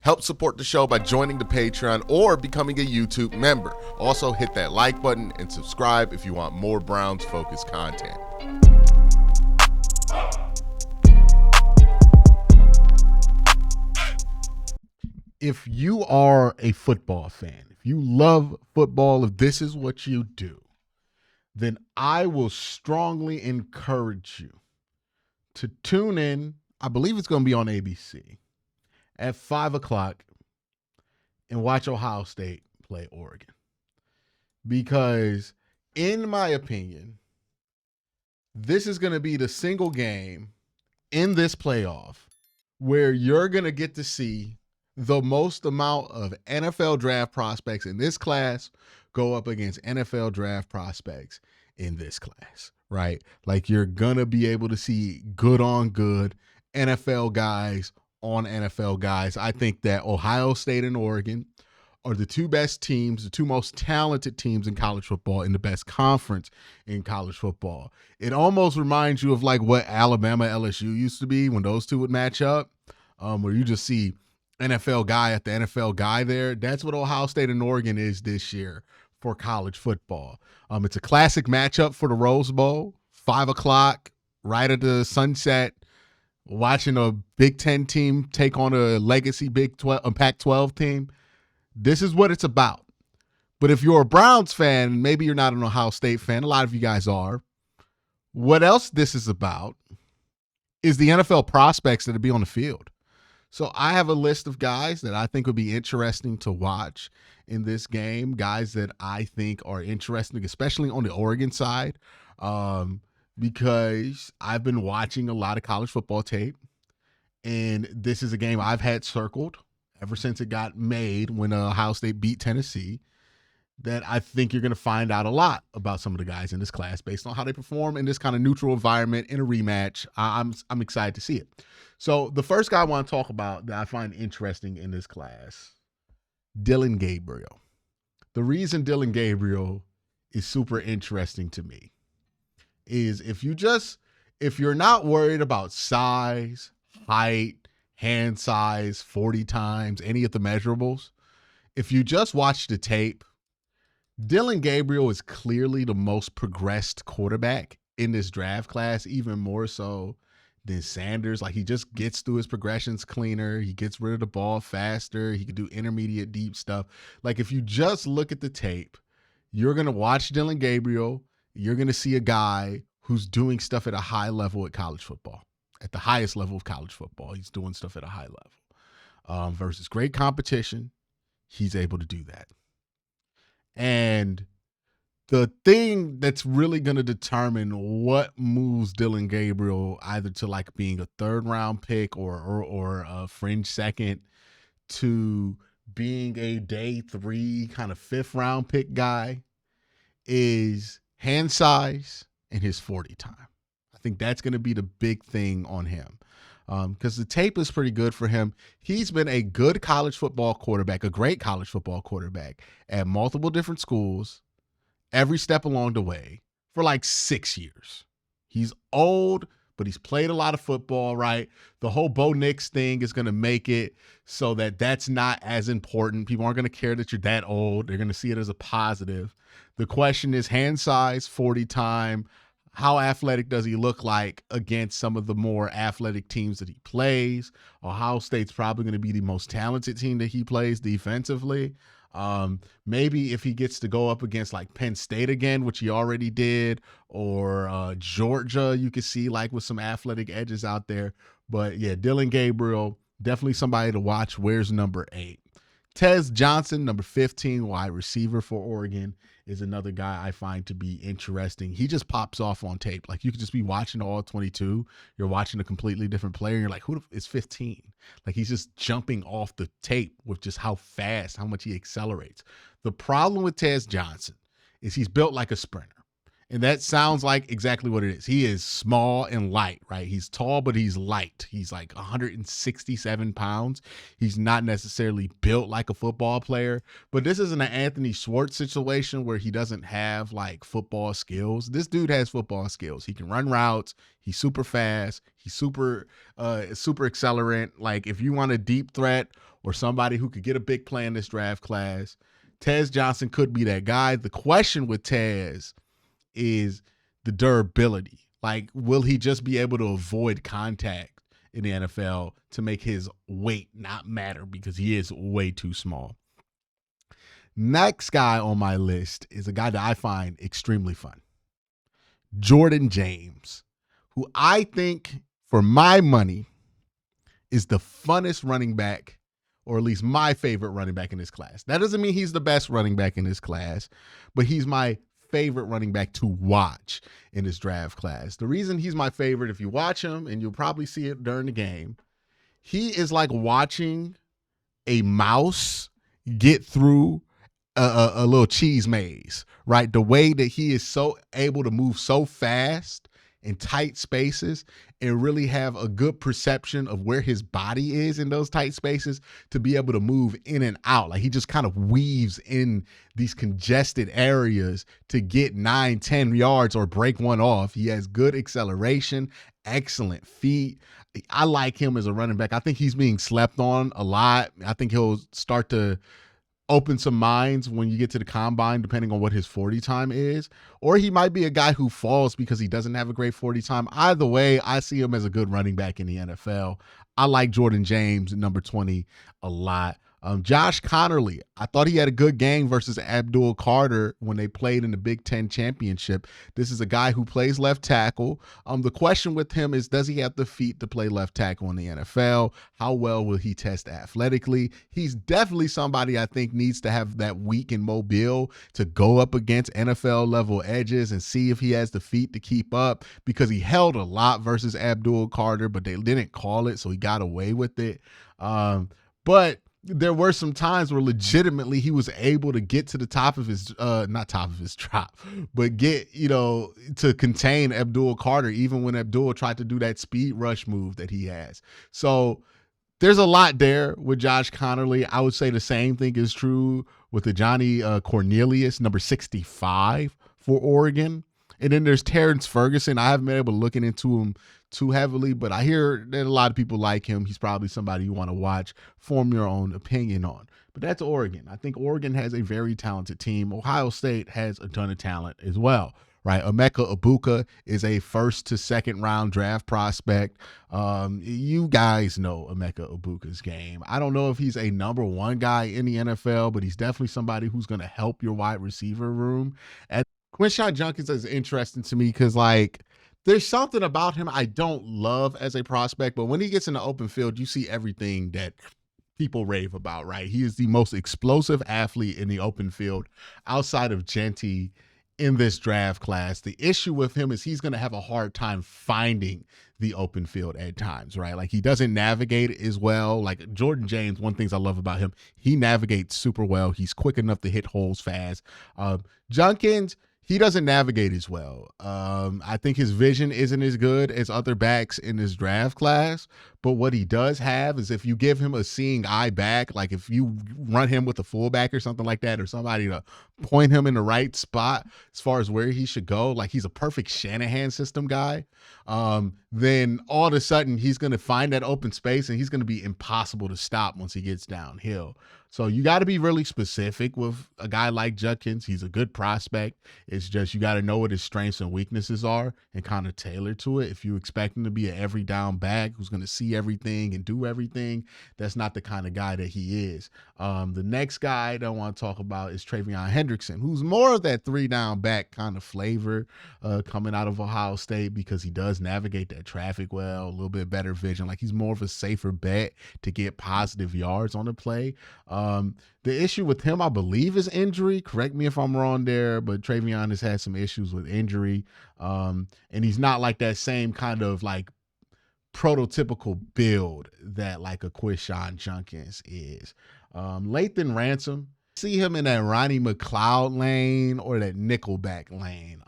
Help support the show by joining the Patreon or becoming a YouTube member. Also, hit that like button and subscribe if you want more Browns-focused content. If you are a football fan, if you love football, if this is what you do, then I will strongly encourage you to tune in. I believe it's going to be on ABC at 5 o'clock and watch Ohio State play Oregon. Because, in my opinion, this is going to be the single game in this playoff where you're going to get to see the most amount of NFL draft prospects in this class go up against NFL draft prospects in this class, right? Like, you're going to be able to see good on good NFL guys on NFL guys. I think that Ohio State and Oregon are the two best teams, the two most talented teams in college football, in the best conference in college football. It almost reminds you of like what Alabama LSU used to be when those two would match up, where you just see NFL guy at the NFL guy there. That's what Ohio State and Oregon is this year for college football. It's a classic matchup for the Rose Bowl, 5 o'clock, right at the sunset, watching a Big Ten team take on a legacy Pac-12 team. This is what it's about. But if you're a Browns fan, maybe you're not an Ohio State fan, a lot of you guys are, what else this is about is the NFL prospects that will be on the field. So I have a list of guys that I think would be interesting to watch in this game, guys that I think are interesting, especially on the Oregon side, because I've been watching a lot of college football tape, and this is a game I've had circled ever since it got made when Ohio State beat Tennessee, that I think you're going to find out a lot about some of the guys in this class based on how they perform in this kind of neutral environment in a rematch. I'm excited to see it. So the first guy I want to talk about that I find interesting in this class, Dillon Gabriel. The reason Dillon Gabriel is super interesting to me is if you're not worried about size, height, hand size, 40 times, any of the measurables, if you just watch the tape, Dillon Gabriel is clearly the most progressed quarterback in this draft class, even more so than Sanders. Like, he just gets through his progressions cleaner. He gets rid of the ball faster. He can do intermediate deep stuff. Like, if you just look at the tape, you're going to watch Dillon Gabriel. You're going to see a guy who's doing stuff at a high level at college football. At the highest level of college football, he's doing stuff at a high level. Versus great competition, he's able to do that. And the thing that's really going to determine what moves Dillon Gabriel either to like being a third-round pick or a fringe second to being a day 3 kind of 5th-round pick guy is hand size and his 40 time. I think that's going to be the big thing on him because the tape is pretty good for him. He's been a good college football quarterback, a great college football quarterback at multiple different schools, every step along the way for like 6 years. He's old, but he's played a lot of football, right? The whole Bo Nix thing is going to make it so that that's not as important. People aren't going to care that you're that old. They're going to see it as a positive. The question is hand size, 40 time. How athletic does he look like against some of the more athletic teams that he plays? Ohio State's probably going to be the most talented team that he plays defensively. Maybe if he gets to go up against like Penn State again, which he already did, or Georgia, you could see like with some athletic edges out there. But yeah, Dillon Gabriel, definitely somebody to watch. Where's number 8? Tez Johnson, number 15, wide receiver for Oregon, is another guy I find to be interesting. He just pops off on tape. Like, you could just be watching the all 22. You're watching a completely different player. And you're like, who is 15? Like, he's just jumping off the tape with just how fast, how much he accelerates. The problem with Tez Johnson is he's built like a sprinter. And that sounds like exactly what it is. He is small and light, right? He's tall, but he's light. He's like 167 pounds. He's not necessarily built like a football player, but this isn't an Anthony Schwartz situation where he doesn't have like football skills. This dude has football skills. He can run routes. He's super fast. He's super accelerant. Like, if you want a deep threat or somebody who could get a big play in this draft class. Tez Johnson could be that guy. The question with Tez is the durability. Like, will he just be able to avoid contact in the NFL to make his weight not matter because he is way too small? Next guy on my list is a guy that I find extremely fun. Jordan James, who I think, for my money, is the funnest running back, or at least my favorite running back in this class. That doesn't mean he's the best running back in this class, but he's my favorite running back to watch in this draft class. The reason he's my favorite, if you watch him, and you'll probably see it during the game, he is like watching a mouse get through a little cheese maze, right? The way that he is so able to move so fast in tight spaces and really have a good perception of where his body is in those tight spaces to be able to move in and out. Like, he just kind of weaves in these congested areas to get 9-10 yards or break one off. He has good acceleration, excellent feet. I like him as a running back. I think he's being slept on a lot. I think he'll start to open some minds when you get to the combine, depending on what his 40 time is. Or he might be a guy who falls because he doesn't have a great 40 time. Either way, I see him as a good running back in the NFL. I like Jordan James, number 20, a lot. Josh Connerly, I thought he had a good game versus Abdul Carter when they played in the Big Ten championship. This is a guy who plays left tackle. The question with him is, does he have the feet to play left tackle in the NFL? How well will he test athletically? He's definitely somebody I think needs to have that weak and mobile to go up against NFL level edges and see if he has the feet to keep up, because he held a lot versus Abdul Carter, but they didn't call it, so he got away with it. But there were some times where legitimately he was able to get to the top of his, not top of his drop, but get, to contain Abdul Carter, even when Abdul tried to do that speed rush move that he has. So there's a lot there with Josh Connerly. I would say the same thing is true with the Johnny Cornelius, number 65 for Oregon. And then there's Terrence Ferguson. I haven't been able to look into him too heavily, but I hear that a lot of people like him. He's probably somebody you want to watch, form your own opinion on. But that's Oregon. I think Oregon has a very talented team. Ohio State has a ton of talent as well, right? Emeka Ibuka is a first to second round draft prospect. You guys know Emeka Ibuka's game. I don't know if he's a number one guy in the NFL, but he's definitely somebody who's going to help your wide receiver room. And Quincy Junkins is interesting to me because, there's something about him I don't love as a prospect, but when he gets in the open field, you see everything that people rave about, right? He is the most explosive athlete in the open field outside of Genty in this draft class. The issue with him is he's going to have a hard time finding the open field at times, right? Like, he doesn't navigate as well. Like Jordan James, one of the things I love about him, he navigates super well. He's quick enough to hit holes fast. Junkins, he doesn't navigate as well. I think his vision isn't as good as other backs in this draft class, but what he does have is, if you give him a seeing eye back, like if you run him with a fullback or something like that, or somebody to point him in the right spot as far as where he should go, like he's a perfect Shanahan system guy, then all of a sudden he's going to find that open space and he's going to be impossible to stop once he gets downhill. So you got to be really specific with a guy like Judkins. He's a good prospect. It's just, you got to know what his strengths and weaknesses are and kind of tailor to it. If you expect him to be an every down back who's going to see everything and do everything, that's not the kind of guy that he is. The next guy that I want to talk about is Travion Hendrickson, who's more of that 3-down back kind of flavor coming out of Ohio State, because he does navigate that traffic well, a little bit better vision. Like, he's more of a safer bet to get positive yards on the play. The issue with him, I believe, is injury. Correct me if I'm wrong there, but Travion has had some issues with injury. And he's not like that same kind of prototypical build that like a Quincy Junkins is. Lathan Ransom, see him in that Ronnie McLeod lane or that Nickelback lane,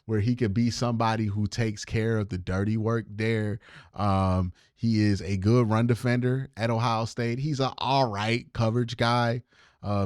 where he could be somebody who takes care of the dirty work there. He is a good run defender at Ohio State. He's an all right coverage guy.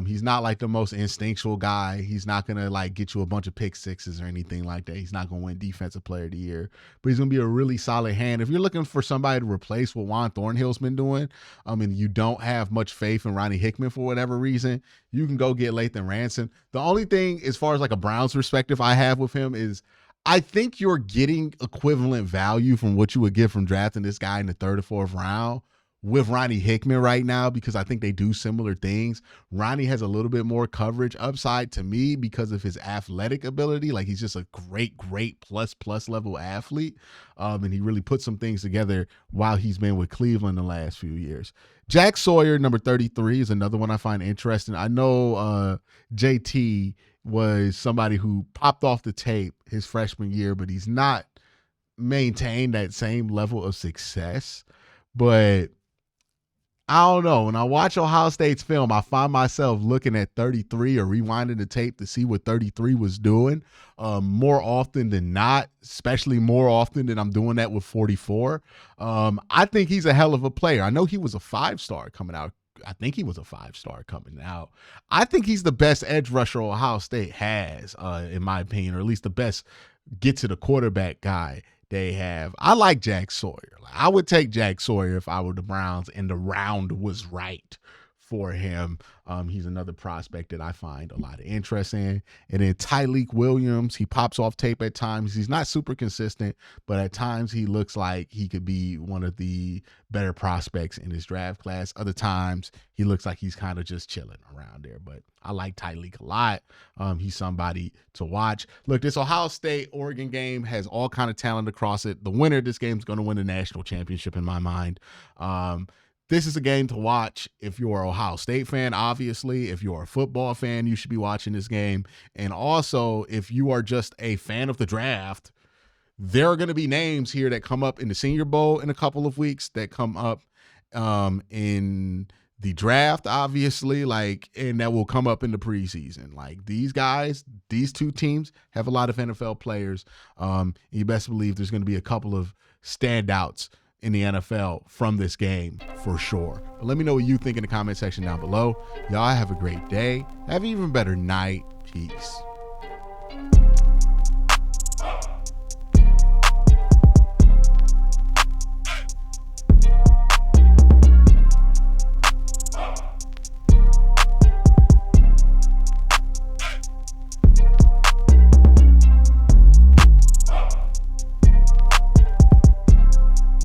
He's not like the most instinctual guy. He's not gonna like get you a bunch of pick sixes or anything like that. He's not gonna win Defensive Player of the Year, but he's gonna be a really solid hand. If you're looking for somebody to replace what Juan Thornhill's been doing, and you don't have much faith in Ronnie Hickman for whatever reason, you can go get Lathan Ransom. The only thing, as far as like a Browns perspective, I have with him is I think you're getting equivalent value from what you would get from drafting this guy in the third or fourth round with Ronnie Hickman right now, because I think they do similar things. Ronnie has a little bit more coverage upside to me because of his athletic ability. Like, he's just a great plus level athlete. And he really put some things together while he's been with Cleveland the last few years. Jack Sawyer, number 33, is another one I find interesting. I know JT was somebody who popped off the tape his freshman year, but he's not maintained that same level of success. But I don't know. When I watch Ohio State's film, I find myself looking at 33 or rewinding the tape to see what 33 was doing more often than not, especially more often than I'm doing that with 44. I think he's a hell of a player. I know he was a 5-star coming out. I think he was a 5-star coming out. I think he's the best edge rusher Ohio State has, in my opinion, or at least the best get to the quarterback guy they have. I like Jack Sawyer. I would take Jack Sawyer if I were the Browns and the round was right for him. He's another prospect that I find a lot of interest in. And then Tyleik Williams, he pops off tape at times. He's not super consistent, but at times he looks like he could be one of the better prospects in his draft class. Other times he looks like he's kind of just chilling around there. But I like Tyleik a lot. He's somebody to watch. Look, this Ohio State-Oregon game has all kind of talent across it. The winner of this game is going to win the national championship in my mind. This is a game to watch if you're an Ohio State fan, obviously. If you're a football fan, you should be watching this game. And also, if you are just a fan of the draft, there are going to be names here that come up in the Senior Bowl in a couple of weeks, that come up in the draft, obviously, and that will come up in the preseason. Like, these guys, these two teams have a lot of NFL players. You best believe there's going to be a couple of standouts in the NFL from this game for sure. But let me know what you think in the comment section down below. Y'all have a great day. Have an even better night. Peace.